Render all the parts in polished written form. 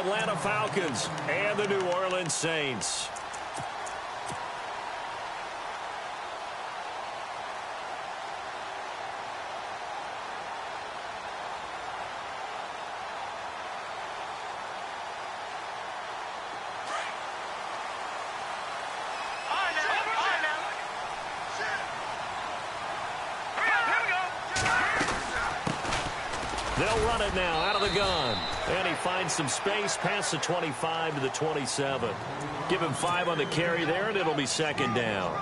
Atlanta Falcons and the New Orleans Saints. They'll run it now out of the gun. And he finds some space past the 25 to the 27. Give him 5 on the carry there, and it'll be second down.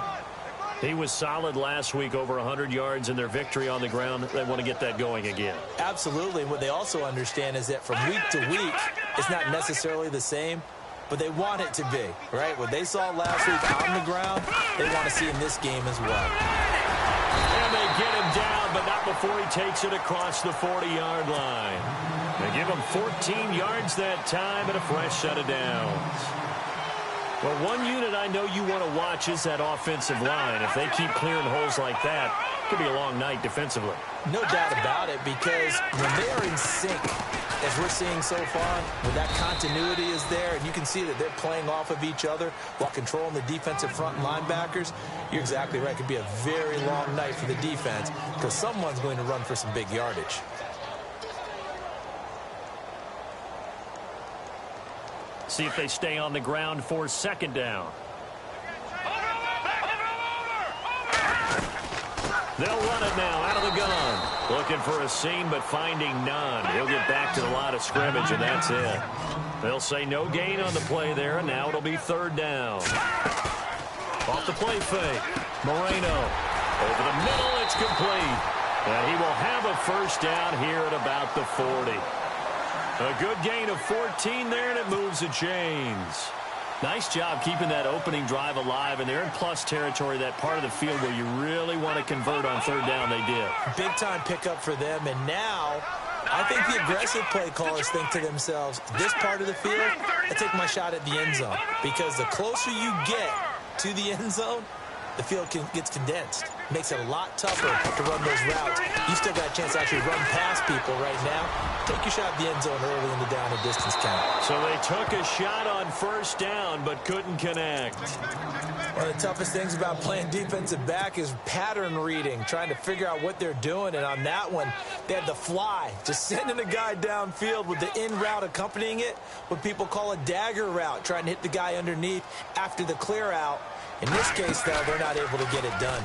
He was solid last week, over 100 yards in their victory on the ground. They want to get that going again. Absolutely. What they also understand is that from week to week, it's not necessarily the same, but they want it to be, right? What they saw last week on the ground, they want to see in this game as well. And they get him down, but not before he takes it across the 40-yard line. They give him 14 yards that time and a fresh set of downs. Well, one unit I know you want to watch is that offensive line. If they keep clearing holes like that, it could be a long night defensively. No doubt about it, because when they are in sync, as we're seeing so far, when that continuity is there, and you can see that they're playing off of each other while controlling the defensive front and linebackers, you're exactly right. It could be a very long night for the defense because someone's going to run for some big yardage. See if they stay on the ground for second down. They'll run it now out of the gun. Looking for a seam, but finding none. He'll get back to the line of scrimmage, and that's it. They'll say no gain on the play there, and now it'll be third down. Off the play fake. Moreno. Over the middle, it's complete. And he will have a first down here at about the 40. A good gain of 14 there, and it moves the chains. Nice job keeping that opening drive alive, and they're in plus territory, that part of the field where you really want to convert on third down. They did. Big-time pickup for them, and now I think the aggressive play callers think to themselves, this part of the field, I take my shot at the end zone, because the closer you get to the end zone, the field gets condensed. Makes it a lot tougher to run those routes. You still got a chance to actually run past people right now. Take your shot at the end zone early in the down and distance count. So they took a shot on first down, but couldn't connect. One of the toughest things about playing defensive back is pattern reading, trying to figure out what they're doing. And on that one, they had the fly, just sending a guy downfield with the in route accompanying it, what people call a dagger route, trying to hit the guy underneath after the clear out. In this case, though, they're not able to get it done.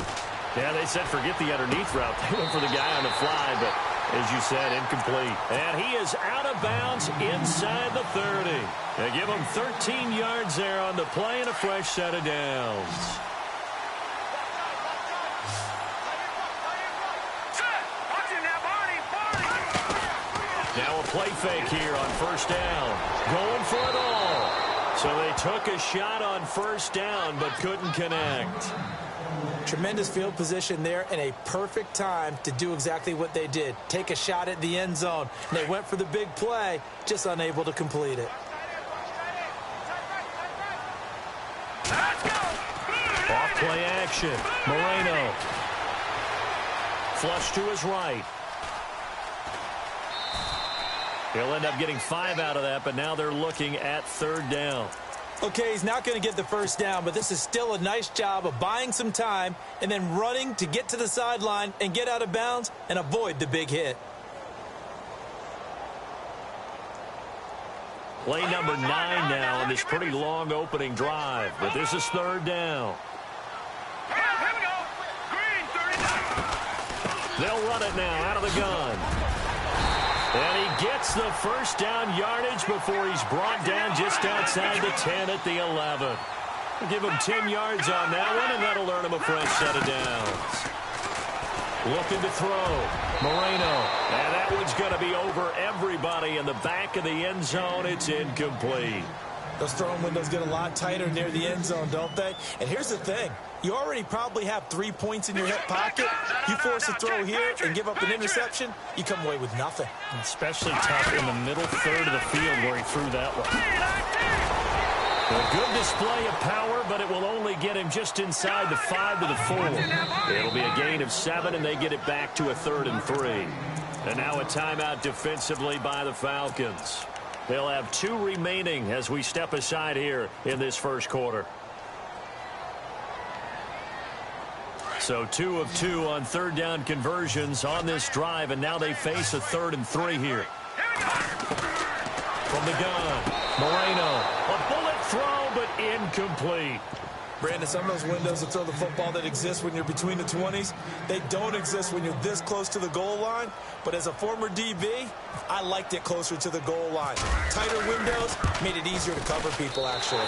Yeah, they said forget the underneath route. They went for the guy on the fly, but as you said, incomplete. And he is out of bounds inside the 30. They give him 13 yards there on the play and a fresh set of downs. Now a play fake here on first down. Going for it all. So they took a shot on first down, but couldn't connect. Tremendous field position there and a perfect time to do exactly what they did. Take a shot at the end zone. And they went for the big play, just unable to complete it. Off play action. Moreno. Flush to his right. He'll end up getting 5 out of that, but now they're looking at third down. Okay, he's not going to get the first down, but this is still a nice job of buying some time and then running to get to the sideline and get out of bounds and avoid the big hit. Play number 9 now on this pretty long opening drive, but this is third down. They'll run it now out of the gun. And he gets the first down yardage before he's brought down just outside the 10 at the 11. We'll give him 10 yards on that one, and that'll earn him a fresh set of downs. Looking to throw. Moreno. And that one's going to be over everybody in the back of the end zone. It's incomplete. Those throwing windows get a lot tighter near the end zone, don't they? And here's the thing. You already probably have 3 points in your hip pocket. You force a throw here and give up an interception, you come away with nothing. Especially tough in the middle third of the field where he threw that one. A good display of power, but it will only get him just inside the 5 to the 4. It'll be a gain of 7, and they get it back to a 3rd and 3. And now a timeout defensively by the Falcons. They'll have 2 remaining as we step aside here in this first quarter. So 2 of 2 on third down conversions on this drive, and now they face a 3rd and 3 here. From the gun, Moreno, a bullet throw, but incomplete. Brandon, some of those windows to throw the football that exist when you're between the 20s, they don't exist when you're this close to the goal line. But as a former DB, I liked it closer to the goal line. Tighter windows made it easier to cover people, actually.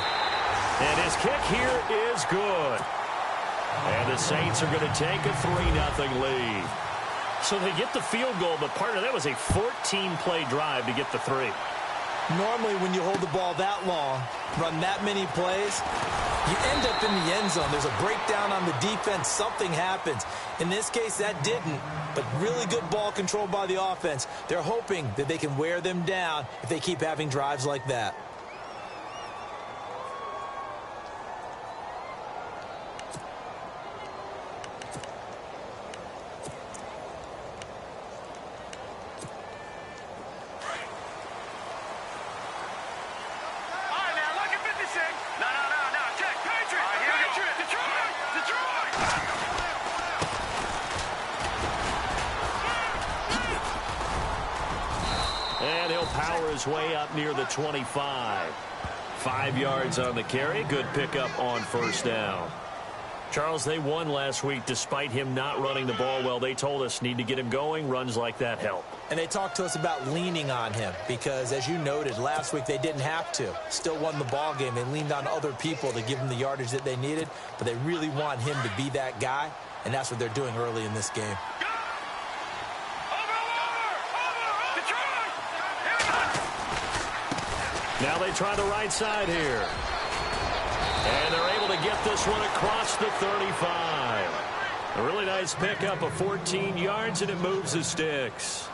And his kick here is good. And the Saints are going to take a 3-0 lead. So they get the field goal, but partner, that was a 14-play drive to get the 3. Normally, when you hold the ball that long, run that many plays, you end up in the end zone. There's a breakdown on the defense. Something happens. In this case, that didn't, but really good ball control by the offense. They're hoping that they can wear them down if they keep having drives like that. And he'll power his way up near the 25. 5 yards on the carry. Good pickup on first down. Charles, they won last week despite him not running the ball well. They told us need to get him going. Runs like that help. And they talked to us about leaning on him because, as you noted, last week they didn't have to. Still won the ball game. They leaned on other people to give them the yardage that they needed, but they really want him to be that guy, and that's what they're doing early in this game. Now they try the right side here. And they're able to get this one across the 35. A really nice pickup of 14 yards, and it moves the sticks.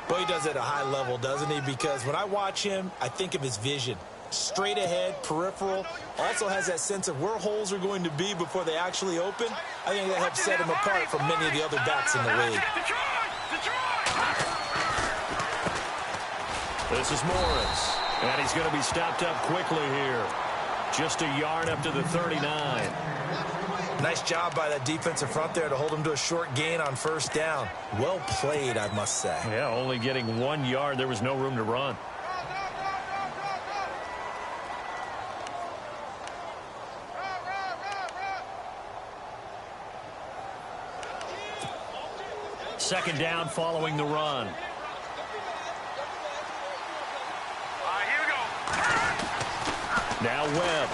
Boy, he does it at a high level, doesn't he? Because when I watch him, I think of his vision. Straight ahead, peripheral. Also has that sense of where holes are going to be before they actually open. I think that helps set him apart from many of the other backs in the league. This is Morris. And he's going to be stopped up quickly here. Just a yard up to the 39. Nice job by that defensive front there to hold him to a short gain on first down. Well played, I must say. Yeah, only getting 1 yard. There was no room to run. Second down following the run. Now Webb.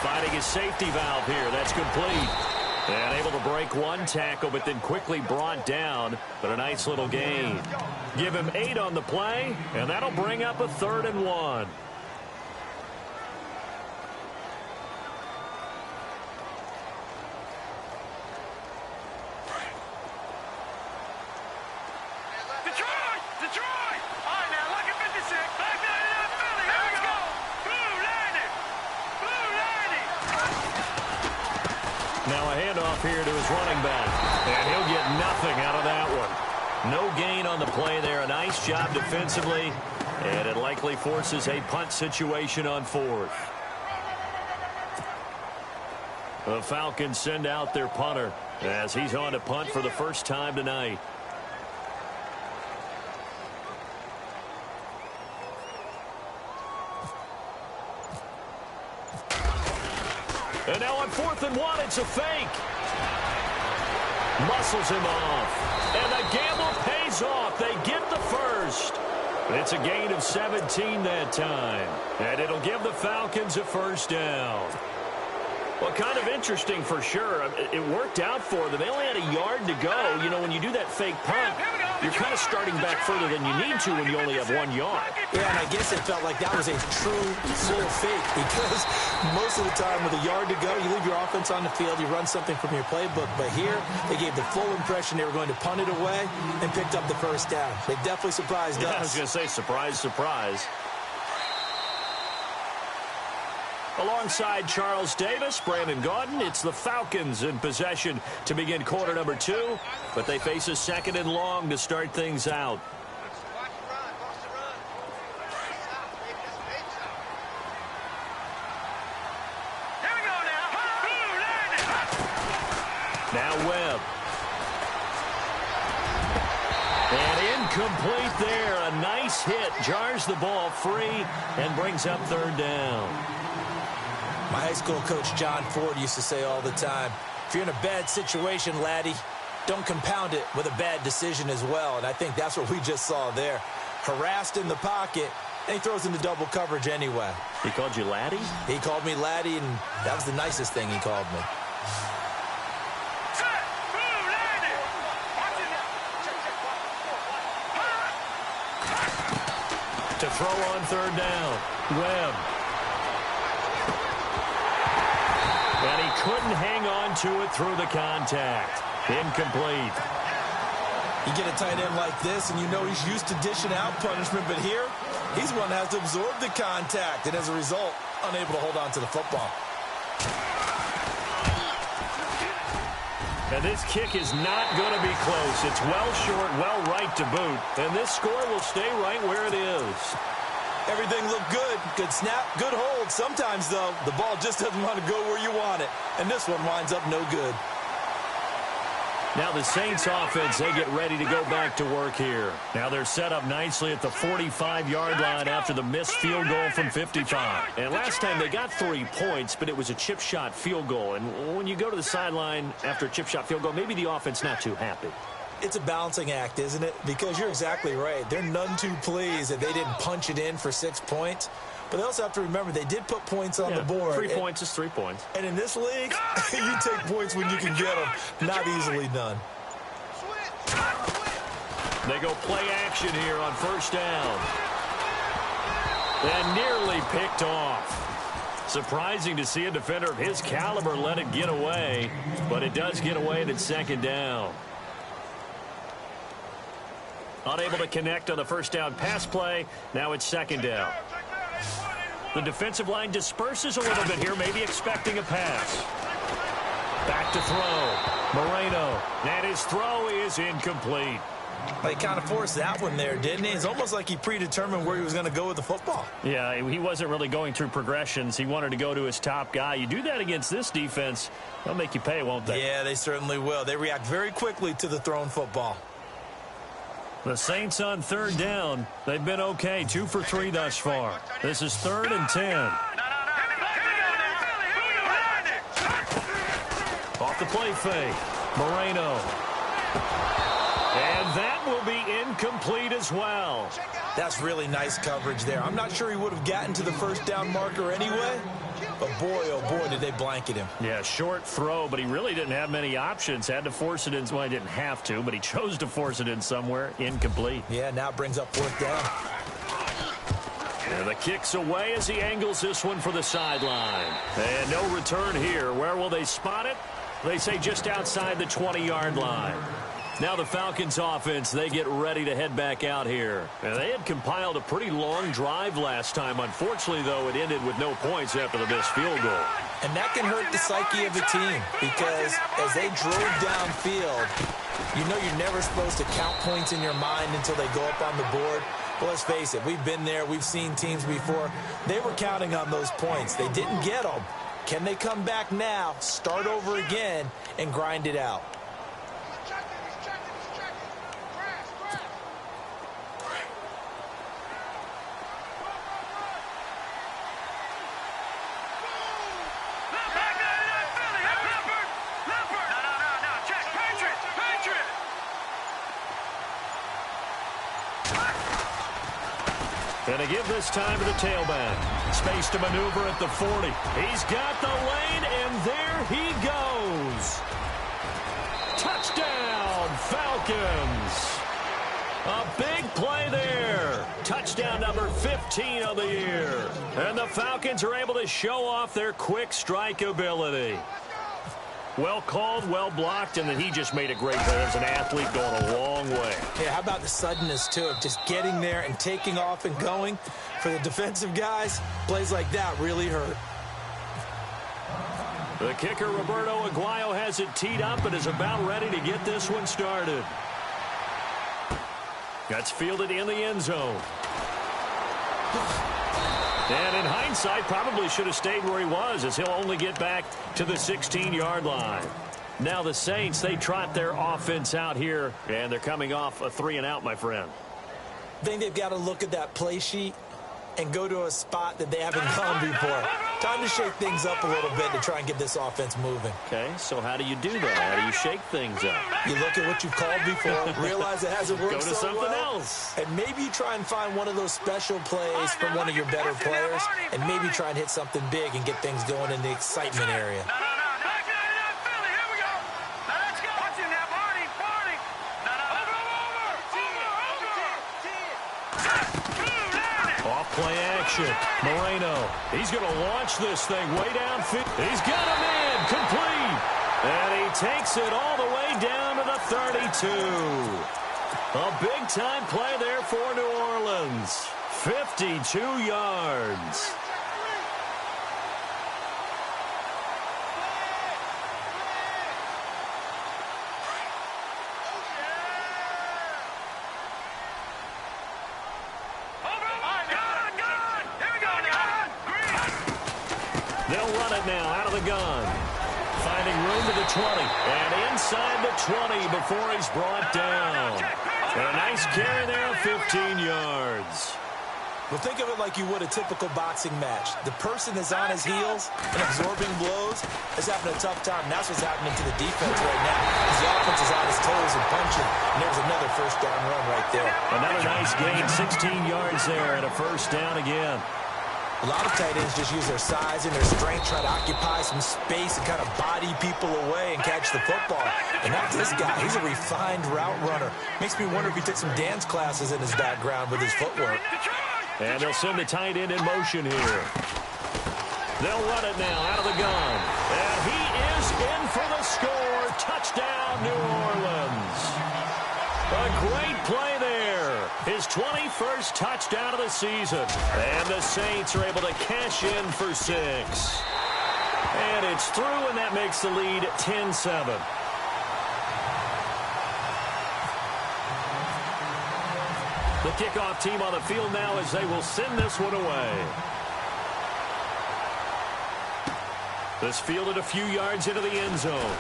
Finding his safety valve here. That's complete. And able to break one tackle, but then quickly brought down. But a nice little gain. Give him 8 on the play, and that'll bring up a 3rd and 1. Now a handoff here to his running back. And he'll get nothing out of that one. No gain on the play there. A nice job defensively. And it likely forces a punt situation on 4th. The Falcons send out their punter as he's on to punt for the first time tonight. And now on 4th and 1, it's a fake. Muscles him off. And the gamble pays off. They get the first. It's a gain of 17 that time. And it'll give the Falcons a first down. Well, kind of interesting for sure. It worked out for them. They only had a yard to go. You know, when you do that fake punt, you're kind of starting back further than you need to when you only have 1 yard. Yeah, and I guess it felt like that was a true full fake because most of the time with a yard to go, you leave your offense on the field, you run something from your playbook. But here, they gave the full impression they were going to punt it away and picked up the first down. They definitely surprised us. I was going to say, surprise, surprise. Alongside Charles Davis, Brandon Gaudin, it's the Falcons in possession to begin quarter number 2, but they face a 2nd and long to start things out. Now Webb. And incomplete there. A nice hit. Jars the ball free and brings up third down. My high school coach, John Ford, used to say all the time, if you're in a bad situation, laddie, don't compound it with a bad decision as well. And I think that's what we just saw there. Harassed in the pocket, and he throws into double coverage anyway. He called you laddie? He called me laddie, and that was the nicest thing he called me. To throw on third down, Webb. And he couldn't hang on to it through the contact. Incomplete. You get a tight end like this, and you know he's used to dishing out punishment, but here, he's the one that has to absorb the contact, and as a result, unable to hold on to the football. And this kick is not going to be close. It's well short, well right to boot, and this score will stay right where it is. Everything looked good. Good snap, good hold. Sometimes, though, the ball just doesn't want to go where you want it, and this one winds up no good. Now the Saints offense, they get ready to go back to work here. Now they're set up nicely at the 45-yard line after the missed field goal from 55. And last time they got 3 points, but it was a chip shot field goal. And when you go to the sideline after a chip shot field goal, maybe the offense not too happy. It's a balancing act, isn't it? Because you're exactly right. They're none too pleased that they didn't punch it in for 6 points. But they also have to remember they did put points on the board. 3 points is 3 points. And in this league, you take points when you can get them. Not easily done. They go play action here on first down. And nearly picked off. Surprising to see a defender of his caliber let it get away. But it does get away and it's second down. Unable to connect on the first down pass play. Now it's second down. The defensive line disperses a little bit here, maybe expecting a pass. Back to throw. Moreno. And his throw is incomplete. He kind of forced that one there, didn't he? It's almost like he predetermined where he was going to go with the football. Yeah, he wasn't really going through progressions. He wanted to go to his top guy. You do that against this defense, they'll make you pay, won't they? Yeah, they certainly will. They react very quickly to the thrown football. The Saints on third down. They've been okay, 2 for 3 thus far. This is 3rd and 10. Off the play fake. Moreno. And that will be incomplete as well. That's really nice coverage there. I'm not sure he would have gotten to the first down marker anyway, but boy, oh boy, did they blanket him. Yeah, short throw, but he really didn't have many options. Had to force it in. Well, he didn't have to, but he chose to force it in somewhere. Incomplete. Yeah, now it brings up 4th down. And the kick's away as he angles this one for the sideline. And no return here. Where will they spot it? They say just outside the 20-yard line. Now the Falcons offense, they get ready to head back out here. And they had compiled a pretty long drive last time. Unfortunately, though, it ended with no points after the missed field goal. And that can hurt the psyche of the team because as they drove downfield, you know you're never supposed to count points in your mind until they go up on the board. But let's face it, we've been there. We've seen teams before. They were counting on those points. They didn't get them. Can they come back now, start over again, and grind it out? And they give this time to the tailback. Space to maneuver at the 40. He's got the lane, and there he goes. Touchdown, Falcons. A big play there. Touchdown number 15 of the year. And the Falcons are able to show off their quick strike ability. Well called, well blocked, and then he just made a great play. As an athlete going a long way. Yeah, how about the suddenness, too, of just getting there and taking off and going? For the defensive guys, plays like that really hurt. The kicker, Roberto Aguayo, has it teed up and is about ready to get this one started. That's fielded in the end zone. And in hindsight, probably should have stayed where he was, as he'll only get back to the 16-yard line. Now the Saints, they trot their offense out here, and they're coming off a 3-and-out, my friend. I think they've got to look at that play sheet and go to a spot that they haven't gone before. Time to shake things up a little bit to try and get this offense moving. Okay, so how do you do that? How do you shake things up? You look at what you've called before, realize it hasn't worked Go to so something well, else. and maybe you try and find one of those special plays from one of your better players, and maybe try and hit something big and get things going in the excitement area. Play action. Moreno. He's going to launch this thing way downfield. He's got him in. Complete. And he takes it all the way down to the 32. A big-time play there for New Orleans. 52 yards. They'll run it now out of the gun. Finding room to the 20. And inside the 20 before he's brought down. And a nice carry there of 15 yards. Well, think of it like you would a typical boxing match. The person is on his heels and absorbing blows is having a tough time. And that's what's happening to the defense right now. As the offense is on his toes and punching. And there's another first down run right there. Another nice gain, 16 yards there and a first down again. A lot of tight ends just use their size and their strength, try to occupy some space and kind of body people away and catch the football. And not this guy. He's a refined route runner. Makes me wonder if he took some dance classes in his background with his footwork. And they'll send the tight end in motion here. They'll run it now out of the gun. And he is in for the score. Touchdown, New Orleans. A great play there. His 21st touchdown of the season. And the Saints are able to cash in for 6. And it's through, and that makes the lead 10-7. The kickoff team on the field now as they will send this one away. This fielded a few yards into the end zone.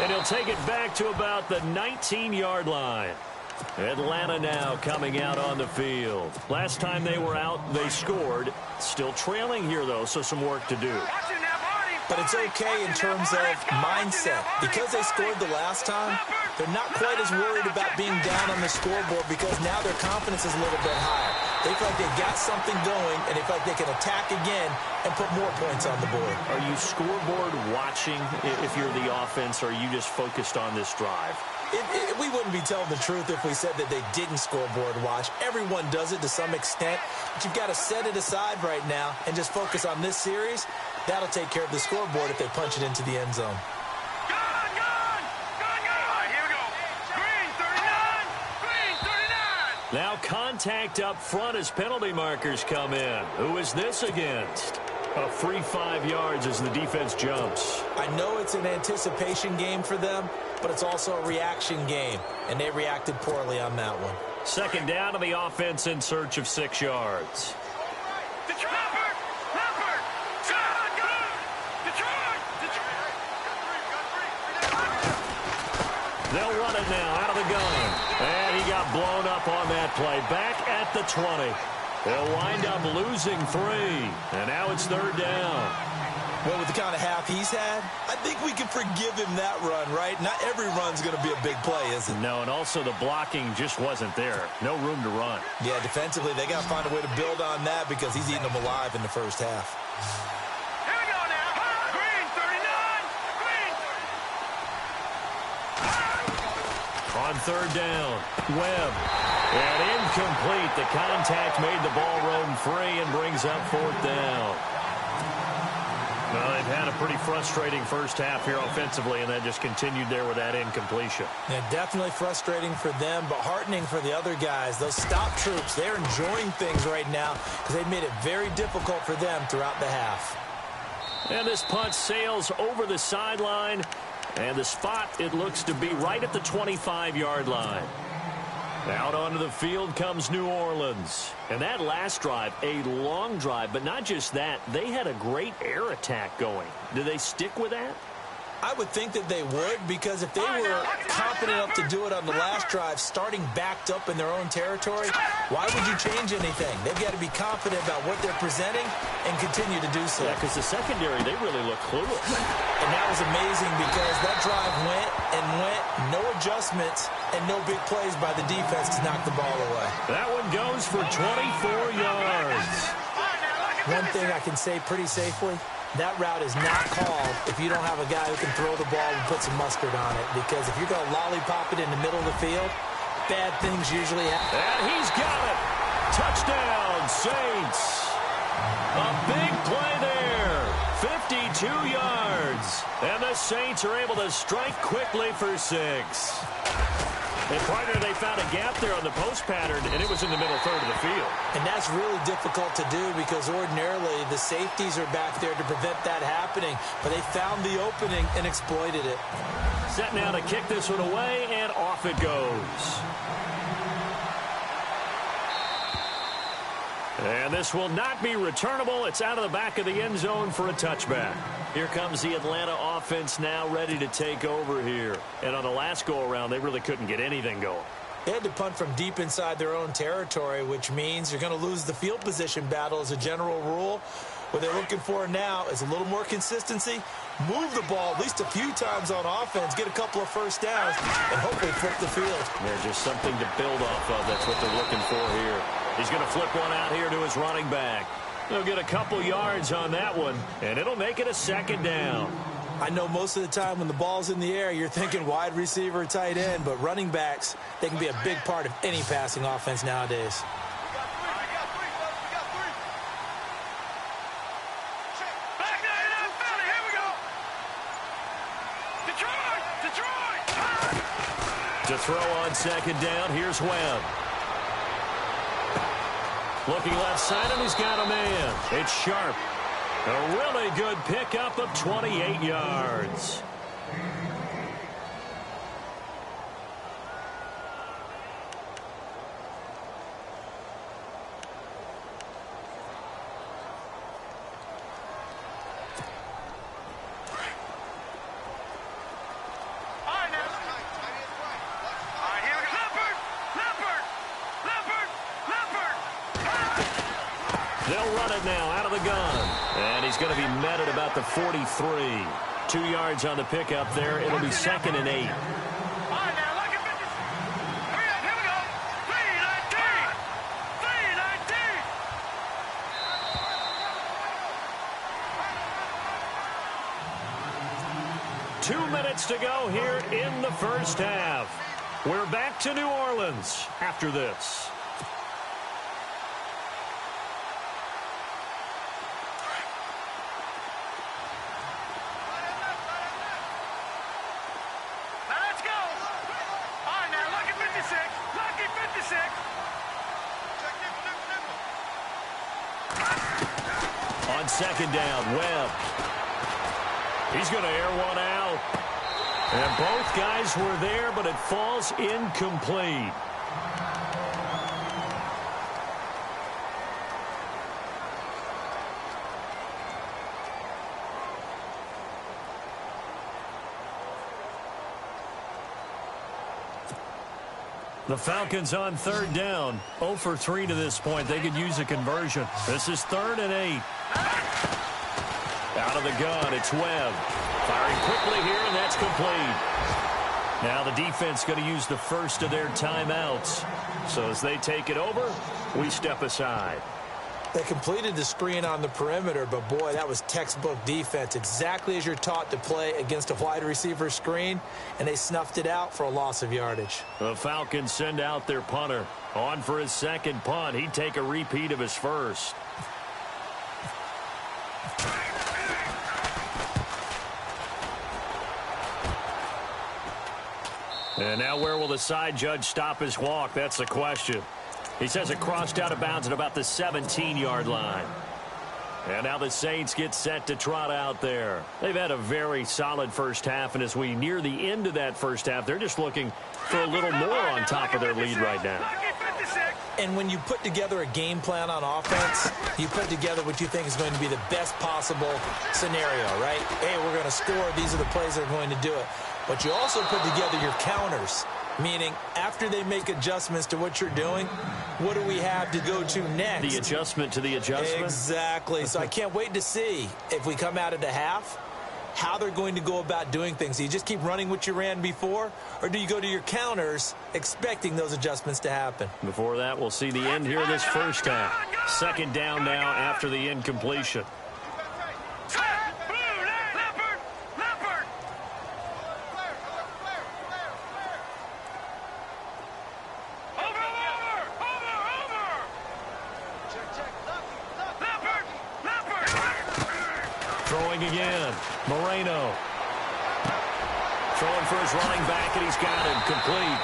And he'll take it back to about the 19-yard line. Atlanta now coming out on the field. Last time they were out, they scored. Still trailing here, though, so some work to do. But it's okay in terms of mindset. Because they scored the last time, they're not quite as worried about being down on the scoreboard because now their confidence is a little bit higher. They feel like they've got something going, and they feel like they can attack again and put more points on the board. Are you scoreboard watching if you're the offense, or are you just focused on this drive? We wouldn't be telling the truth if we said that they didn't scoreboard watch. Everyone does it to some extent, but you've got to set it aside right now and just focus on this series. That'll take care of the scoreboard if they punch it into the end zone. Now contact up front as penalty markers come in. Who is this against? A free 5 yards as the defense jumps. I know it's an anticipation game for them, but it's also a reaction game, and they reacted poorly on that one. Second down to the offense in search of 6 yards. They'll run it now out of the gun. And he got blown up on that play. Back at the 20. They'll wind up losing 3. And now it's third down. Well, with the kind of half he's had, I think we can forgive him that run, right? Not every run's going to be a big play, is it? No, and also the blocking just wasn't there. No room to run. Yeah, defensively, they got to find a way to build on that because he's eating them alive in the first half. On third down, Webb. And incomplete. The contact made the ball roam free and brings up fourth down. Well, they've had a pretty frustrating first half here offensively, and then just continued there with that incompletion. Yeah, definitely frustrating for them, but heartening for the other guys. Those stop troops, they're enjoying things right now because they've made it very difficult for them throughout the half. And this punt sails over the sideline. And the spot, it looks to be right at the 25-yard line. Out onto the field comes New Orleans. And that last drive, a long drive, but not just that. They had a great air attack going. Do they stick with that? I would think that they would, because if they were confident enough to do it on the last drive, starting backed up in their own territory, why would you change anything? They've got to be confident about what they're presenting and continue to do so. Yeah, because the secondary, they really look clueless. And that was amazing because that drive went and went, no adjustments, and no big plays by the defense to knock the ball away. That one goes for 24 yards. One thing I can say pretty safely, that route is not called if you don't have a guy who can throw the ball and put some mustard on it. Because if you're going to lollipop it in the middle of the field, bad things usually happen. And he's got it. Touchdown, Saints. A big play there. 52 yards. And the Saints are able to strike quickly for 6. And, partner, they found a gap there on the post pattern, and it was in the middle third of the field. And that's really difficult to do because ordinarily the safeties are back there to prevent that happening. But they found the opening and exploited it. Set now to kick this one away, and off it goes. And this will not be returnable. It's out of the back of the end zone for a touchback. Here comes the Atlanta offense now ready to take over here. And on the last go-around, they really couldn't get anything going. They had to punt from deep inside their own territory, which means you're going to lose the field position battle as a general rule. What they're looking for now is a little more consistency, move the ball at least a few times on offense, get a couple of first downs, and hopefully flip the field. There's just something to build off of. That's what they're looking for here. He's going to flip one out here to his running back. He'll get a couple yards on that one, and it'll make it a second down. I know most of the time when the ball's in the air, you're thinking wide receiver, tight end, but running backs, they can be a big part of any passing offense nowadays. To throw on second down, here's Webb. Looking left side, and he's got a man. It's Sharp. A really good pickup of 28 yards. They'll run it now out of the gun. And he's going to be met at about the 43. 2 yards on the pickup there. It'll be second and 8. Two minutes to go here in the first half. We're back to New Orleans after this. On second down, Webb. He's going to air one out. And both guys were there, but it falls incomplete. The Falcons on third down. 0 for 3 to this point. They could use a conversion. This is 3rd and 8. Out of the gun, it's Webb. Firing quickly here, and that's complete. Now the defense going to use the first of their timeouts. So as they take it over, we step aside. They completed the screen on the perimeter, but boy, that was textbook defense. Exactly as you're taught to play against a wide receiver screen, and they snuffed it out for a loss of yardage. The Falcons send out their punter. On for his second punt. He'd take a repeat of his first. And now where will the side judge stop his walk? That's the question. He says it crossed out of bounds at about the 17-yard line. And now the Saints get set to trot out there. They've had a very solid first half, and as we near the end of that first half, they're just looking for a little more on top of their lead right now. And when you put together a game plan on offense, you put together what you think is going to be the best possible scenario, right? Hey, we're going to score. These are the plays that are going to do it. But you also put together your counters, meaning after they make adjustments to what you're doing, what do we have to go to next? The adjustment to the adjustment? Exactly. So I can't wait to see if we come out of the half, how they're going to go about doing things. Do you just keep running what you ran before, or do you go to your counters expecting those adjustments to happen? Before that, we'll see the end here of this first half. Second down now after the incompletion. Throwing again. Moreno. Throwing for his running back, and he's got him complete.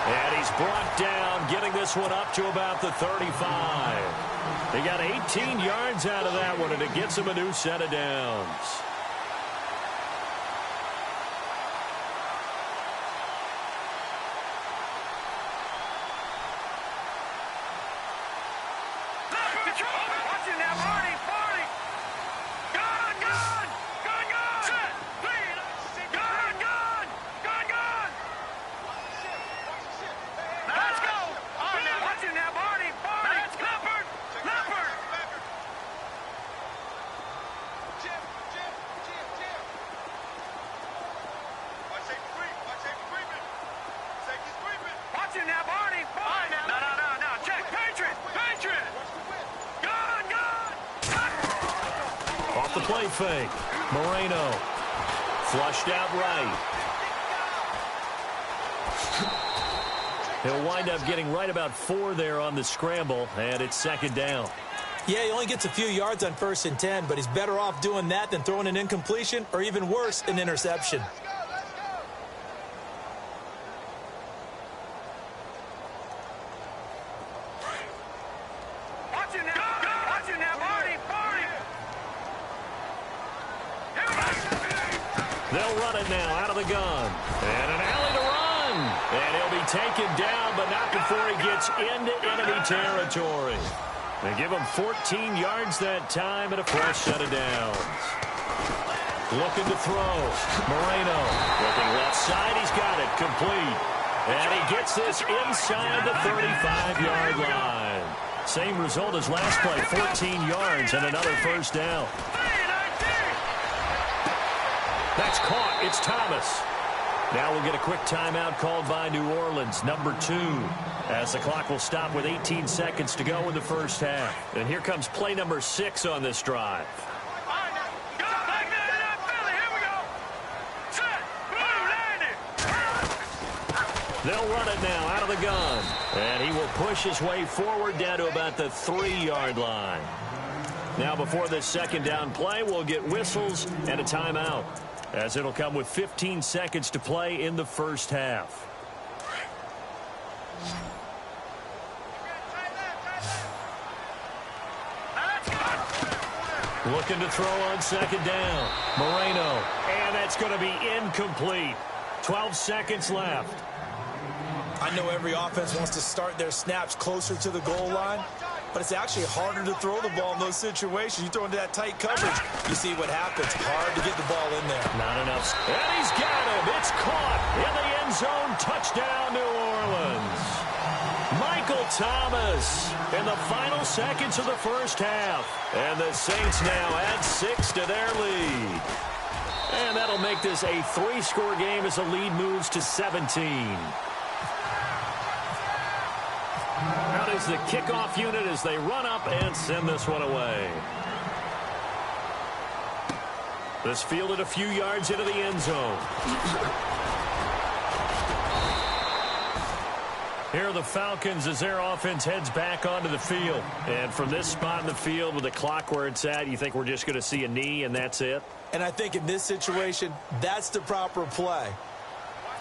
And he's brought down, getting this one up to about the 35. He got 18 yards out of that one, and it gets him a new set of downs. Off the play fake. Moreno. Flushed out right. He'll wind up getting right about 4 there on the scramble, and it's second down. Yeah, he only gets a few yards on 1st and 10, but he's better off doing that than throwing an incompletion or even worse, an interception. They'll run it now out of the gun. And an alley to run. And he'll be taken down, but not before he gets into enemy territory. They give him 14 yards that time and a fresh set of downs. Looking to throw. Moreno looking left side. He's got it complete. And he gets this inside the 35-yard line. Same result as last play, 14 yards and another first down. That's caught. It's Thomas. Now we'll get a quick timeout called by New Orleans, number 2, as the clock will stop with 18 seconds to go in the first half. And here comes play number 6 on this drive. They'll run it now out of the gun. And he will push his way forward down to about the 3-yard line. Now before this second down play, we'll get whistles and a timeout, as it'll come with 15 seconds to play in the first half. Looking to throw on second down. Moreno. And that's going to be incomplete. 12 seconds left. I know every offense wants to start their snaps closer to the goal line, but it's actually harder to throw the ball in those situations. You throw into that tight coverage, you see what happens. Hard to get the ball in there. Not enough. And he's got him. It's caught in the end zone. Touchdown, New Orleans. Michael Thomas in the final seconds of the first half. And the Saints now add 6 to their lead. And that'll make this a 3-score game as the lead moves to 17. Out is the kickoff unit as they run up and send this one away. This fielded a few yards into the end zone. Here are the Falcons as their offense heads back onto the field. And from this spot in the field with the clock where it's at, you think we're just going to see a knee and that's it? And I think in this situation, that's the proper play.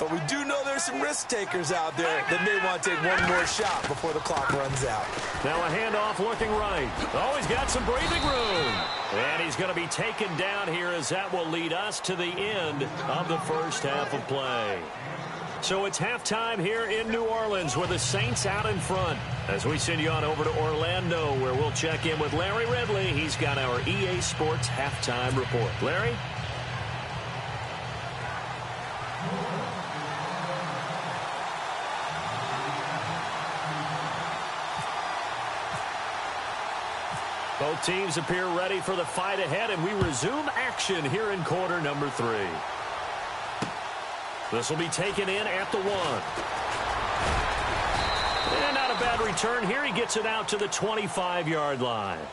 But we do know there's some risk takers out there that may want to take one more shot before the clock runs out. Now a handoff looking right. Oh, he's got some breathing room. And he's going to be taken down here as that will lead us to the end of the first half of play. So it's halftime here in New Orleans with the Saints out in front. As we send you on over to Orlando, where we'll check in with Larry Ridley. He's got our EA Sports halftime report. Larry? Both teams appear ready for the fight ahead, and we resume action here in quarter number 3. This will be taken in at the 1. And not a bad return here. He gets it out to the 25-yard line.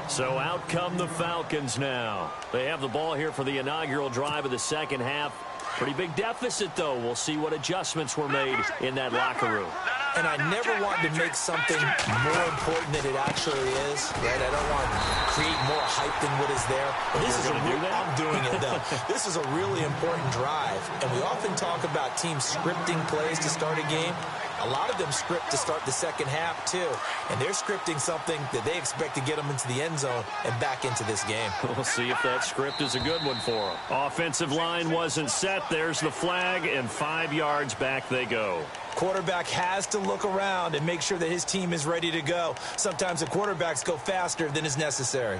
So out come the Falcons now. They have the ball here for the inaugural drive of the second half. Pretty big deficit, though. We'll see what adjustments were made in that locker room. And I never want to make something more important than it actually is, right? I don't want to create more hype than what is there. But this is I'm doing it, though. This is a really important drive. And we often talk about teams scripting plays to start a game. A lot of them script to start the second half, too. And they're scripting something that they expect to get them into the end zone and back into this game. We'll see if that script is a good one for them. Offensive line wasn't set. There's the flag, and 5 yards back they go. Quarterback has to look around and make sure that his team is ready to go. Sometimes the quarterbacks go faster than is necessary.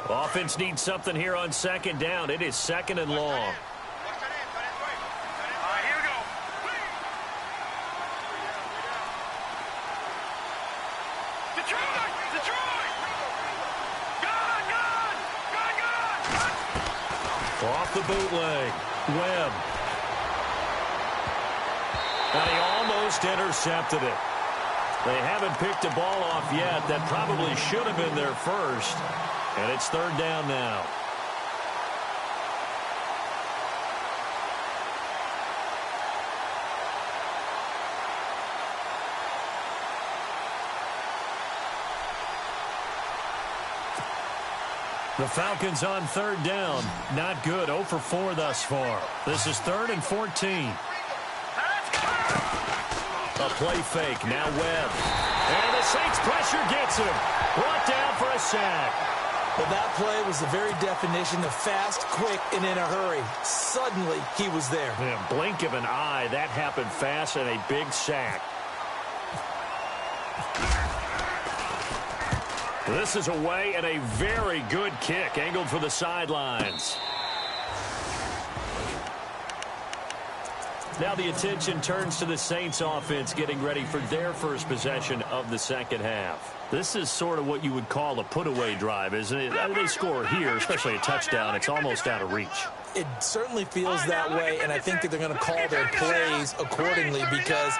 Offense needs something here on second down. It is second and long. Off the bootleg. Webb. And he almost intercepted it. They haven't picked a ball off yet. That probably should have been their first. And it's third down now. The Falcons on third down. Not good. 0 for 4 thus far. This is 3rd and 14. A play fake. Now Webb. And the Saints pressure gets him. Brought down for a sack. Well, that play was the very definition of fast, quick, and in a hurry. Suddenly, he was there. Yeah, blink of an eye. That happened fast and a big sack. This is away and a very good kick angled for the sidelines. Now the attention turns to the Saints offense getting ready for their first possession of the second half. This is sort of what you would call a put-away drive, isn't it? They score here, especially a touchdown. It's almost out of reach. It certainly feels that way, and I think that they're going to call their plays accordingly because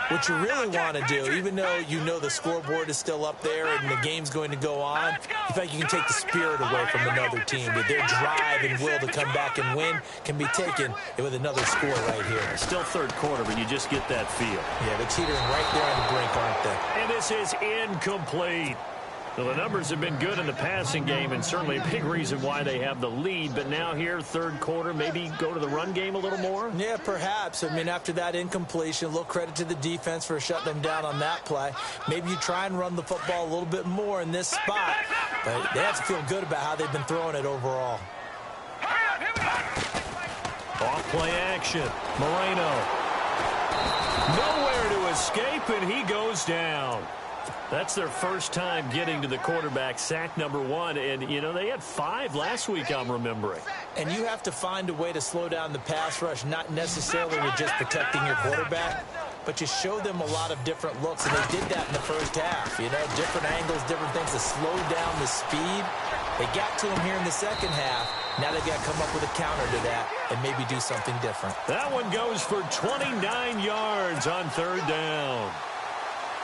what you really want to do, even though you know the scoreboard is still up there and the game's going to go on, you think you can take the spirit away from another team. That their drive and will to come back and win can be taken with another score right here. Still third quarter, but you just get that feel. Yeah, they're teetering right there on the brink, aren't they? And this is incomplete. Well, the numbers have been good in the passing game and certainly a big reason why they have the lead. But now here, third quarter, maybe go to the run game a little more? Yeah, perhaps. I mean, after that incompletion, a little credit to the defense for shutting them down on that play. Maybe you try and run the football a little bit more in this spot. But they have to feel good about how they've been throwing it overall. Off play action. Moreno. Nowhere to escape, and he goes down. That's their first time getting to the quarterback, sack number 1. And, you know, they had 5 last week, I'm remembering. And you have to find a way to slow down the pass rush, not necessarily with just protecting your quarterback, but you show them a lot of different looks, and they did that in the first half. You know, different angles, different things to slow down the speed. They got to him here in the second half. Now they've got to come up with a counter to that and maybe do something different. That one goes for 29 yards on third down.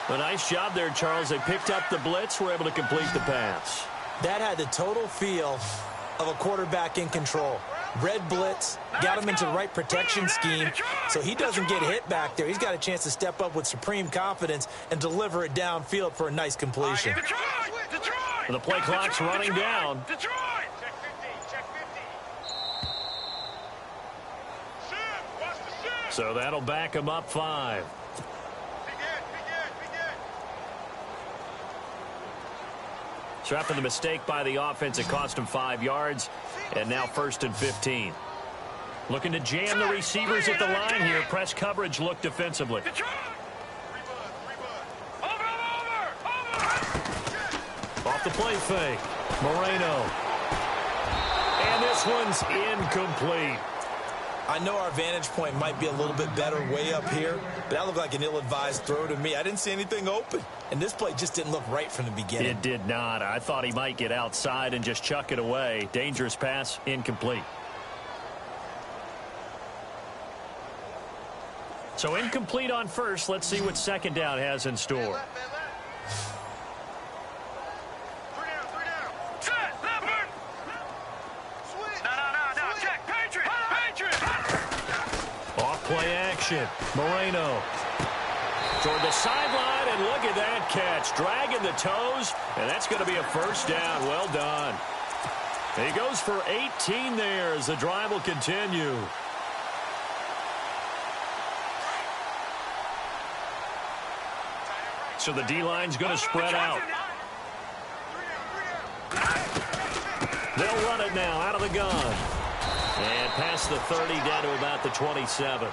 A nice job there, Charles. They picked up the blitz, were able to complete the pass. That had the total feel of a quarterback in control. Red blitz, got him into the right protection scheme, so he doesn't get hit back there. He's got a chance to step up with supreme confidence and deliver it downfield for a nice completion. And the play clock's running down. So that'll back him up 5. So after the mistake by the offense, it cost him 5 yards, and now 1st and 15. Looking to jam the receivers at the line here. Press coverage look defensively. Off the play fake. Moreno. And this one's incomplete. I know our vantage point might be a little bit better way up here, but that looked like an ill-advised throw to me. I didn't see anything open, and this play just didn't look right from the beginning. It did not. I thought he might get outside and just chuck it away. Dangerous pass, incomplete. So incomplete on first. Let's see what second down has in store. Play action. Moreno toward the sideline, and look at that catch. Dragging the toes, and that's going to be a first down. Well done. He goes for 18 there as the drive will continue. So the D-line's going to spread out. They'll run it now out of the gun. And past the 30 down to about the 27.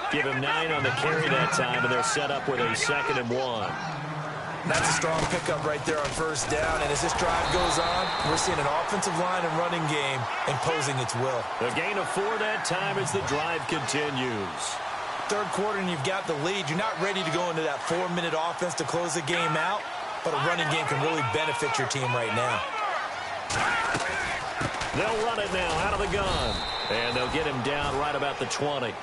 Give him 9 on the carry that time, and they're set up with a 2nd and 1. That's a strong pickup right there on first down. And as this drive goes on, we're seeing an offensive line and running game imposing its will. A gain of 4 that time as the drive continues. Third quarter and you've got the lead. You're not ready to go into that 4-minute offense to close the game out, but a running game can really benefit your team right now. They'll run it now out of the gun. And they'll get him down right about the 20.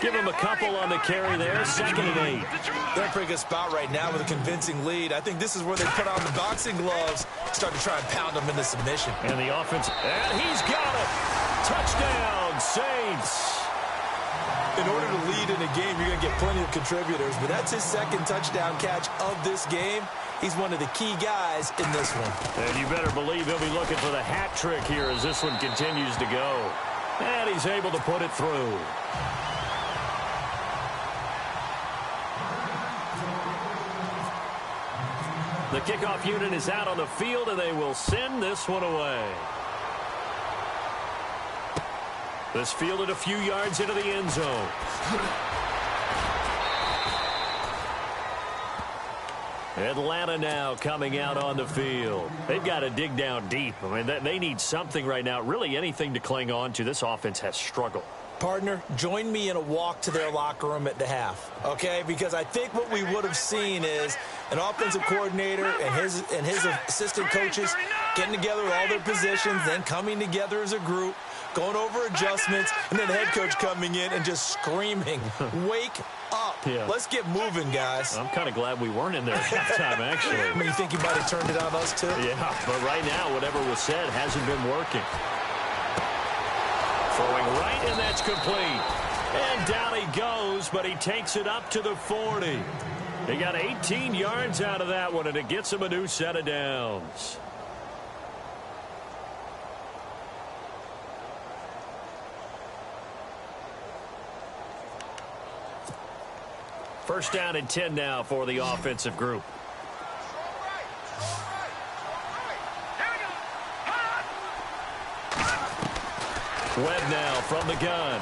Give him a couple on the carry there. 2nd and 8. They're in a pretty good spot right now with a convincing lead. I think this is where they put on the boxing gloves, start to try and pound them into submission. And the offense, and he's got it. Touchdown, Saints. In order to lead in a game, you're going to get plenty of contributors, but that's his 2nd touchdown catch of this game. He's one of the key guys in this one. And you better believe he'll be looking for the hat trick here as this one continues to go. And he's able to put it through. The kickoff unit is out on the field, and they will send this one away. This fielded a few yards into the end zone. Atlanta now coming out on the field. They've got to dig down deep. I mean, they need something right now, really anything to cling on to. This offense has struggled. Partner, join me in a walk to their locker room at the half, okay? Because I think what we would have seen is an offensive coordinator and his assistant coaches getting together with all their positions, then coming together as a group, going over adjustments, and then the head coach coming in and just screaming, wake up. Yeah. Let's get moving, guys. I'm kind of glad we weren't in there at halftime, actually. I mean, you think you might have turned it on us, too? Yeah, but right now, whatever was said hasn't been working. Throwing right, and that's complete. And down he goes, but he takes it up to the 40. He got 18 yards out of that one, and it gets him a new set of downs. First down and 10 now for the offensive group. Webb now from the gun.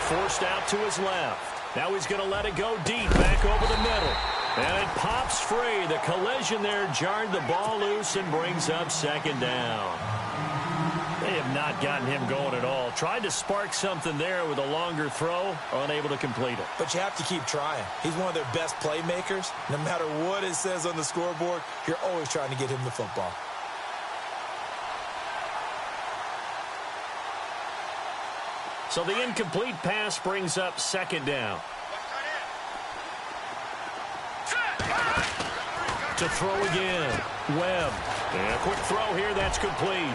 Forced out to his left. Now he's going to let it go deep, back over the middle. And it pops free. The collision there jarred the ball loose and brings up 2nd down. They have not gotten him going at all. Tried to spark something there with a longer throw, unable to complete it. But you have to keep trying. He's one of their best playmakers. No matter what it says on the scoreboard, you're always trying to get him the football. So the incomplete pass brings up 2nd down. To throw again. Webb. And a quick throw here, that's complete.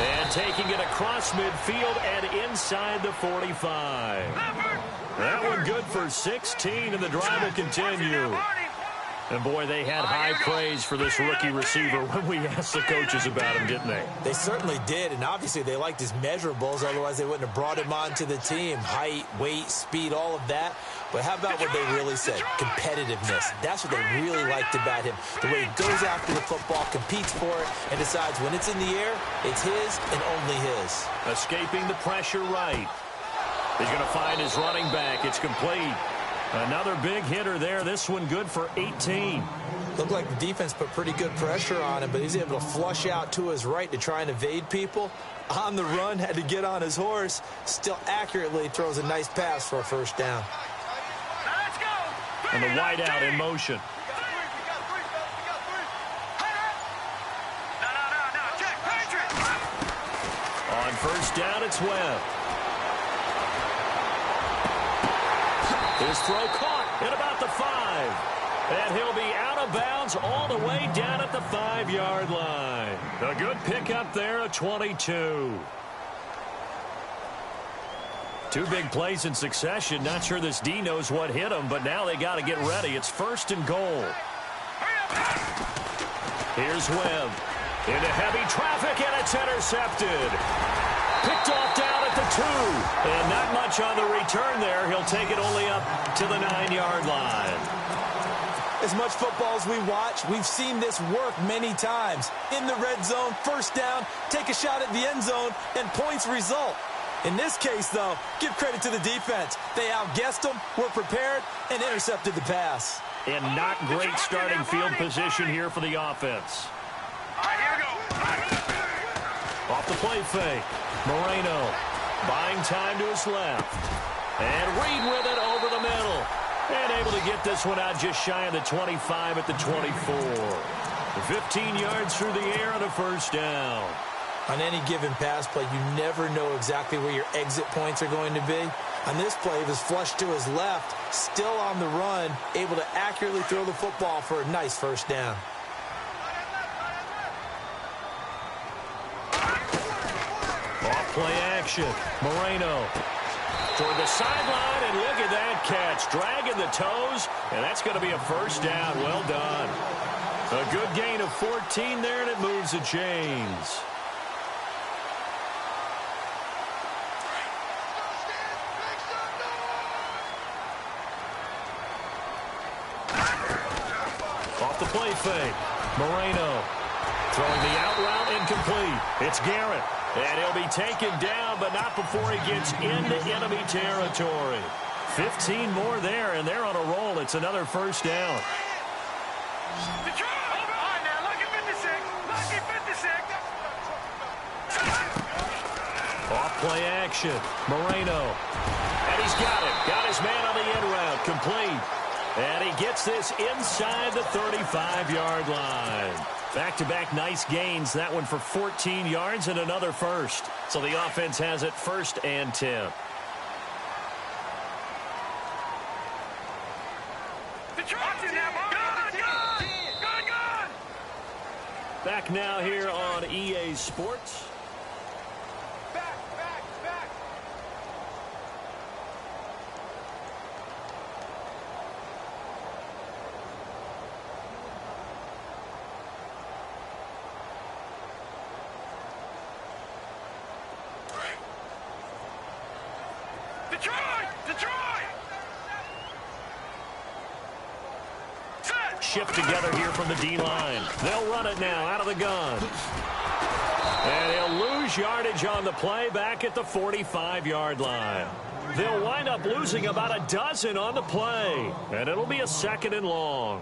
And taking it across midfield and inside the 45. That one good for 16, and the drive will continue. And, boy, they had high praise for this rookie receiver when we asked the coaches about him, didn't they? They certainly did, and obviously they liked his measurables. Otherwise, they wouldn't have brought him onto the team. Height, weight, speed, all of that. But how about what they really said? Competitiveness. That's what they really liked about him. The way he goes after the football, competes for it, and decides when it's in the air, it's his and only his. Escaping the pressure right. He's going to find his running back. It's complete. Another big hitter there. This one good for 18. Looked like the defense put pretty good pressure on him, but he's able to flush out to his right to try and evade people. On the run, had to get on his horse. Still accurately throws a nice pass for a first down. And the wideout in motion. On first down, it's Webb. His throw caught at about the 5. And he'll be out of bounds all the way down at the 5-yard line. A good pickup there at 22. Two big plays in succession. Not sure this D knows what hit him, but now they got to get ready. It's first and goal. Here's Webb. Into heavy traffic, and it's intercepted. Picked off down at the 2. And not much on the return there. He'll take it only up to the 9-yard line. As much football as we watch, we've seen this work many times. In the red zone, first down, take a shot at the end zone, and points result. In this case, though, give credit to the defense. They outguessed them, were prepared, and intercepted the pass. And not great starting field position here for the offense. All right, here we go. Off the play fake. Moreno buying time to his left. And Reed with it over the middle. And able to get this one out just shy of the 25 at the 24. 15 yards through the air and a first down. On any given pass play, you never know exactly where your exit points are going to be. On this play, it was flushed to his left, still on the run, able to accurately throw the football for a nice first down. Off-play action. Moreno toward the sideline, and look at that catch. Dragging the toes, and that's going to be a first down. Well done. A good gain of 14 there, and it moves the chains. Off the play fake. Moreno throwing the out route incomplete. It's Garrett. And he'll be taken down, but not before he gets into enemy territory. 15 more there, and they're on a roll. It's another first down. Off-play action. Moreno. And he's got it. Got his man on the end route. Complete. And he gets this inside the 35-yard line. Back-to-back nice gains. That one for 14 yards and another first. So the offense has it first and 10. Back now here on EA Sports. Shift together here from the D-line. They'll run it now out of the gun. And he'll lose yardage on the play back at the 45-yard line. They'll wind up losing about a dozen on the play. And it'll be a second and long.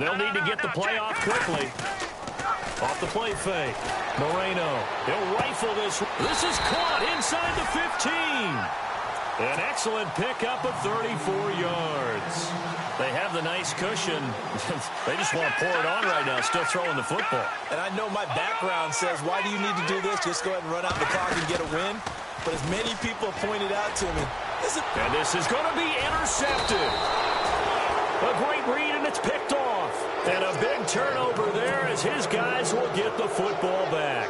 They'll need to get the play off quickly. Off the play fake. Moreno. He'll rifle this. This is caught inside the 15. An excellent pickup of 34 yards. They have the nice cushion. They just want to pour it on right now, still throwing the football. And I know my background says, why do you need to do this? Just go ahead and run out the clock and get a win. But as many people have pointed out to me, and this is going to be intercepted. A great read, and it's picked off. And a big turnover there as his guys will get the football back.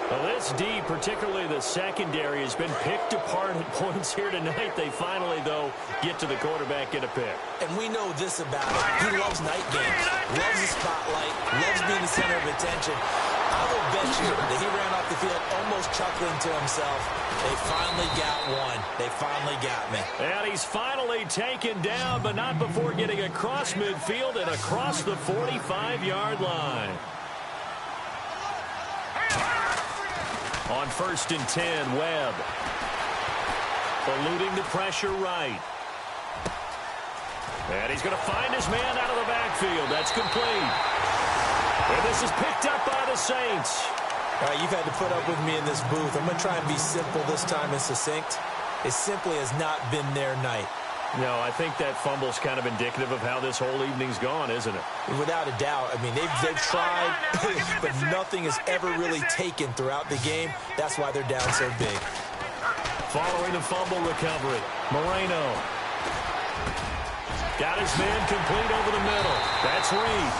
Well, this D, particularly the secondary, has been picked apart at points here tonight. They finally, though, get to the quarterback and a pick. And we know this about him. He loves night games, loves the spotlight, loves being the center of attention. I will bet you that he ran off the field almost chuckling to himself. They finally got one. They finally got me. And he's finally taken down, but not before getting across midfield and across the 45-yard line. On 1st and 10, Webb. Eluding the pressure right. And he's going to find his man out of the backfield. That's complete. And this is picked up by the Saints. All right, you've had to put up with me in this booth. I'm going to try and be simple this time and succinct. It simply has not been their night. No, I think that fumble's kind of indicative of how this whole evening's gone, isn't it? Without a doubt. I mean, they've tried, but nothing has ever really taken throughout the game. That's why they're down so big. Following the fumble recovery, Moreno. Got his man complete over the middle. That's Reed.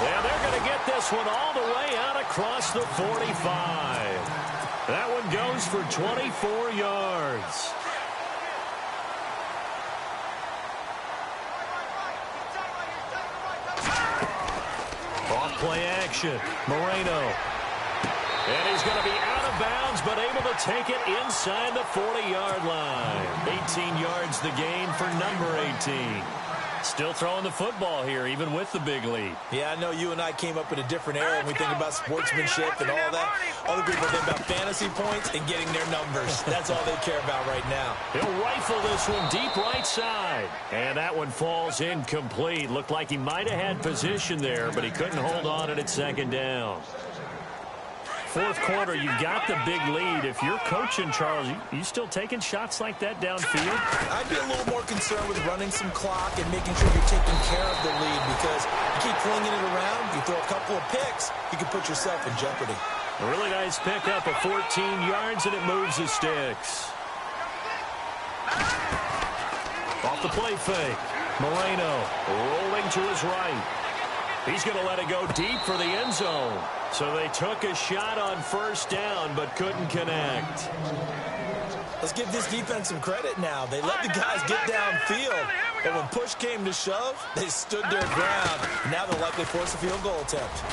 Yeah, they're going to get this one all the way out across the 45. That one goes for 24 yards. Off-play action. Moreno. And he's going to be out of bounds, but able to take it inside the 40-yard line. 18 yards the gain for number 18. Still throwing the football here, even with the big lead. Yeah, I know you and I came up in a different era when we think about sportsmanship and all that. Other people think about fantasy points and getting their numbers. That's all they care about right now. He'll rifle this one deep right side. And that one falls incomplete. Looked like he might have had position there, but he couldn't hold on at 2nd down. Fourth quarter, you got the big lead. If you're coaching, Charles, you still taking shots like that downfield? I'd be a little more concerned with running some clock and making sure you're taking care of the lead, because you keep flinging it around, you throw a couple of picks, you can put yourself in jeopardy. A really nice pickup of 14 yards, and it moves the sticks. Off the play fake. Moreno rolling to his right. He's going to let it go deep for the end zone. So they took a shot on 1st down, but couldn't connect. Let's give this defense some credit now. They let the guys get downfield, but when push came to shove, they stood their ground. Now they'll likely force a field goal attempt.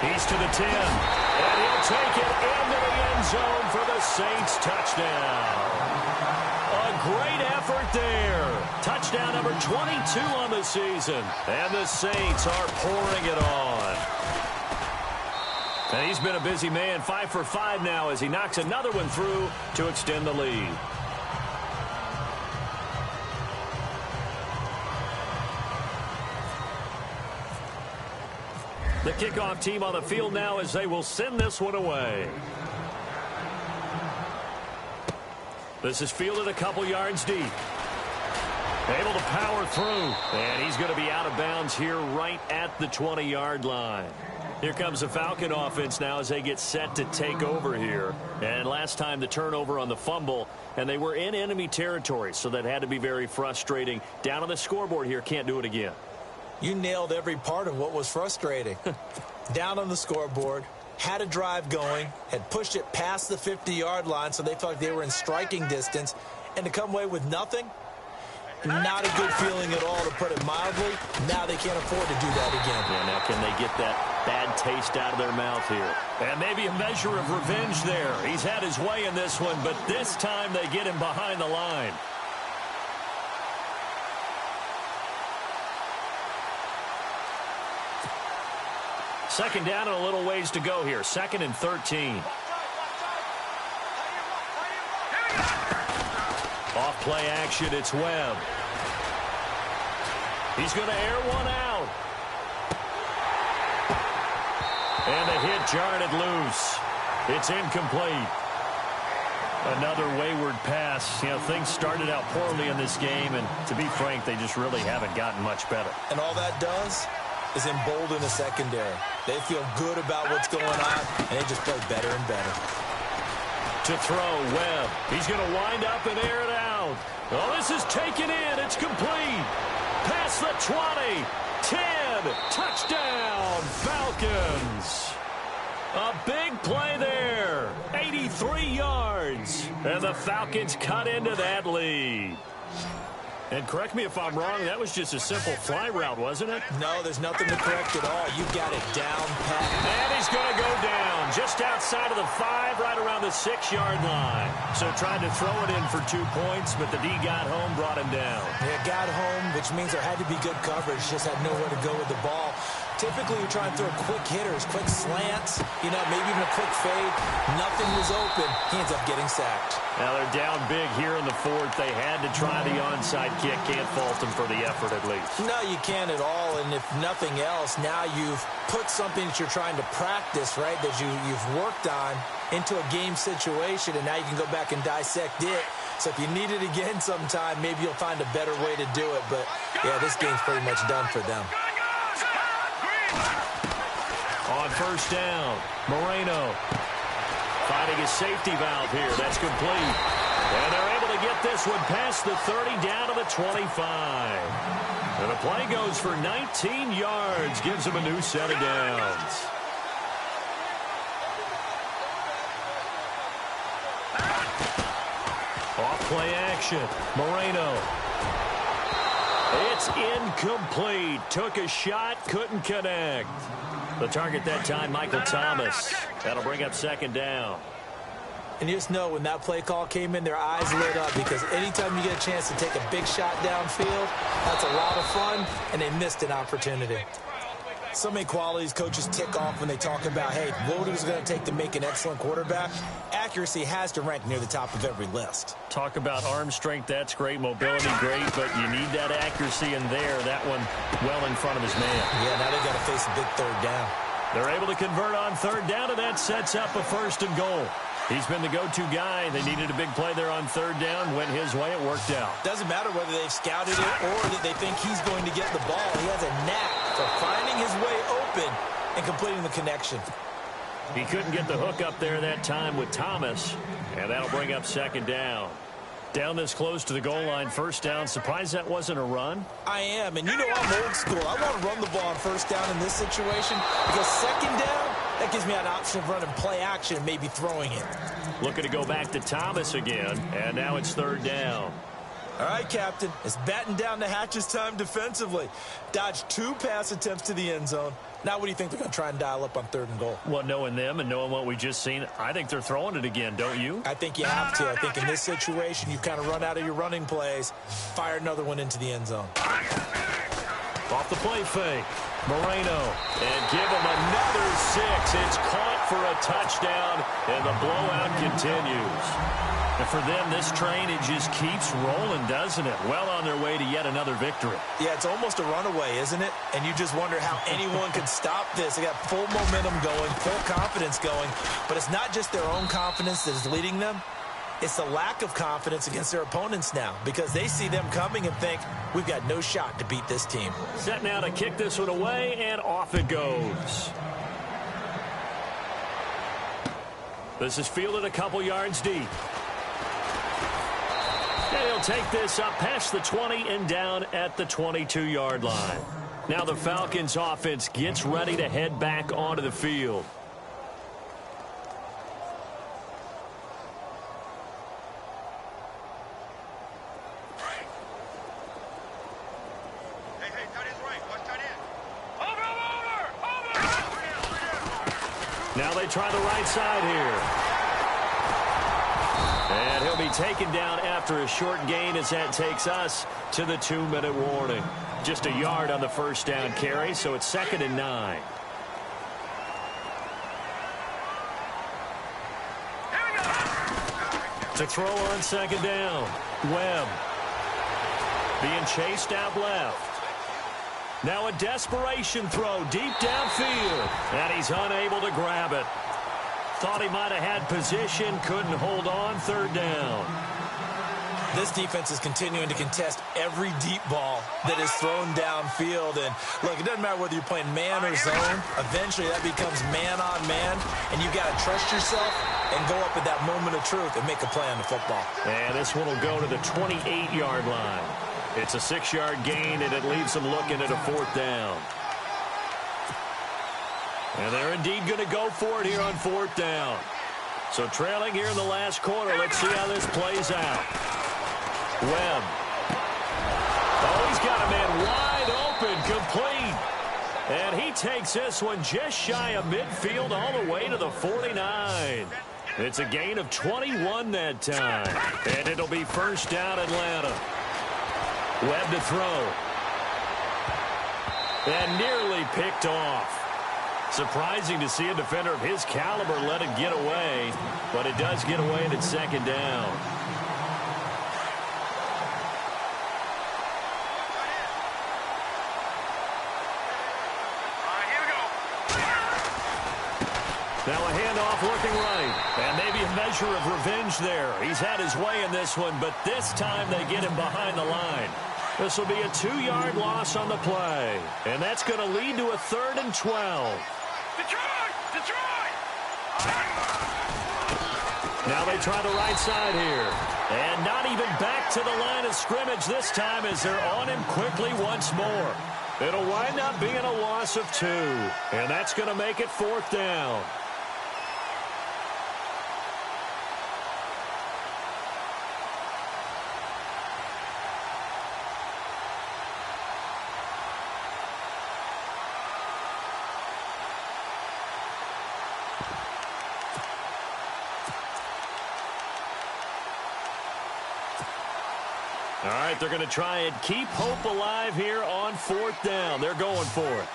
He's to the 10, and he'll take it into the end zone for the Saints touchdown. A great effort there. Touchdown number 22 on the season, and the Saints are pouring it on. And he's been a busy man, 5 for 5 now as he knocks another one through to extend the lead. The kickoff team on the field now as they will send this one away. This is fielded a couple yards deep. Able to power through. And he's going to be out of bounds here right at the 20-yard line. Here comes the Falcon offense now as they get set to take over here. And last time the turnover on the fumble, and they were in enemy territory, so that had to be very frustrating. Down on the scoreboard here, can't do it again. You nailed every part of what was frustrating. Down on the scoreboard, had a drive going, had pushed it past the 50-yard line, so they felt like they were in striking distance, and to come away with nothing, not a good feeling at all, to put it mildly. Now they can't afford to do that again. Yeah, now can they get that bad taste out of their mouth here? And maybe a measure of revenge there. He's had his way in this one, but this time they get him behind the line. Second down and a little ways to go here. 2nd and 13. Off play action, it's Webb. He's going to air one out. And the hit jarred it loose. It's incomplete. Another wayward pass. You know, things started out poorly in this game, and to be frank, they just really haven't gotten much better. And all that does is embolden the secondary. They feel good about what's going on, and they just play better and better. To throw, Webb. He's going to wind up and air it out. Oh, this is taken in. It's complete. Past the 20. 10. Touchdown, Falcons. A big play there. 83 yards. And the Falcons cut into that lead. And correct me if I'm wrong, that was just a simple fly route, wasn't it? No, there's nothing to correct at all. You got it down pat. And he's going to go down just outside of the 5, right around the 6-yard line. So tried to throw it in for 2 points, but the D got home, brought him down. Yeah, got home, which means there had to be good coverage. Just had nowhere to go with the ball. Typically, you're trying to throw quick hitters, quick slants, maybe even a quick fade. Nothing was open. He ends up getting sacked. Now they're down big here in the 4th. They had to try the onside kick. Can't fault them for the effort at least. No, you can't at all. And if nothing else, now you've put something that you're trying to practice, right, that you've worked on into a game situation, and now you can go back and dissect it. So if you need it again sometime, maybe you'll find a better way to do it. But, yeah, this game's pretty much done for them. On first down, Moreno finding his safety valve here. That's complete. And they're able to get this one past the 30 down to the 25. And the play goes for 19 yards. Gives them a new set of downs. Off play action. Moreno. It's incomplete. Took a shot, couldn't connect. The target that time, Michael Thomas. That'll bring up second down. And you just know when that play call came in, their eyes lit up, because anytime you get a chance to take a big shot downfield, that's a lot of fun, and they missed an opportunity. So many qualities coaches tick off when they talk about, hey, what is it going to take to make an excellent quarterback? Accuracy has to rank near the top of every list. Talk about arm strength, that's great. Mobility, great, but you need that accuracy in there. That one well in front of his man. Yeah, now they got to face a big third down. They're able to convert on third down, and that sets up a 1st and goal. He's been the go-to guy. They needed a big play there on third down. Went his way. It worked out. Doesn't matter whether they've scouted it or that they think he's going to get the ball. He has a knack for finding his way open and completing the connection. He couldn't get the hook up there that time with Thomas, and that'll bring up second down. Down this close to the goal line, first down. Surprised that wasn't a run? I am, and I'm old school. I want to run the ball on first down in this situation because second down, that gives me an option of running play action and maybe throwing it. Looking to go back to Thomas again, and now it's third down. All right, Captain, it's batten down the hatches time defensively. Dodged 2 pass attempts to the end zone. Now what do you think they're going to try and dial up on third and goal? Well, knowing them and knowing what we just seen, I think they're throwing it again, don't you? I think you have to. I think in this situation, you've kind of run out of your running plays. Fire another one into the end zone. Off the play fake. Moreno. And give him another 6. It's caught for a touchdown, and the blowout continues. And for them, this train, it just keeps rolling, doesn't it? Well on their way to yet another victory. Yeah, it's almost a runaway, isn't it? And you just wonder how anyone could stop this. They got full momentum going, full confidence going. But it's not just their own confidence that is leading them. It's the lack of confidence against their opponents now, because they see them coming and think, we've got no shot to beat this team. Set now to kick this one away, and off it goes. This is fielded a couple yards deep. And he'll take this up past the 20 and down at the 22-yard line. Now the Falcons offense gets ready to head back onto the field. Now they try the right side here. And he'll be taken down after a short gain as that takes us to the 2-minute warning. Just a yard on the first down carry, so it's 2nd and 9. To throw on second down, Webb. Being chased out left. Now a desperation throw deep downfield, and he's unable to grab it. Thought he might have had position, couldn't hold on, third down. This defense is continuing to contest every deep ball that is thrown downfield. And look, it doesn't matter whether you're playing man or zone. Eventually that becomes man on man, and you've got to trust yourself and go up at that moment of truth and make a play on the football. And this one will go to the 28-yard line. It's a 6-yard gain, and it leaves them looking at a 4th down. And they're indeed going to go for it here on 4th down. So trailing here in the last quarter. Let's see how this plays out. Webb. Oh, he's got a man wide open, complete. And he takes this one just shy of midfield all the way to the 49. It's a gain of 21 that time. And it'll be 1st down Atlanta. Webb to throw. And nearly picked off. Surprising to see a defender of his caliber let it get away, but it does get away and it's 2nd down. Now a handoff looking right, and maybe a measure of revenge there. He's had his way in this one, but this time they get him behind the line. This will be a 2-yard loss on the play, and that's going to lead to a 3rd and 12. Detroit! Now they try the right side here, and not even back to the line of scrimmage this time as they're on him quickly once more. It'll wind up being a loss of 2, and that's going to make it 4th down. All right, they're going to try and keep hope alive here on 4th down. They're going for it.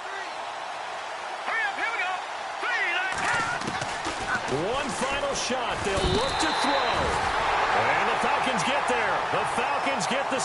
Hurry up, here we go. One final shot. They'll look to throw. And the Falcons get there. The Falcons get the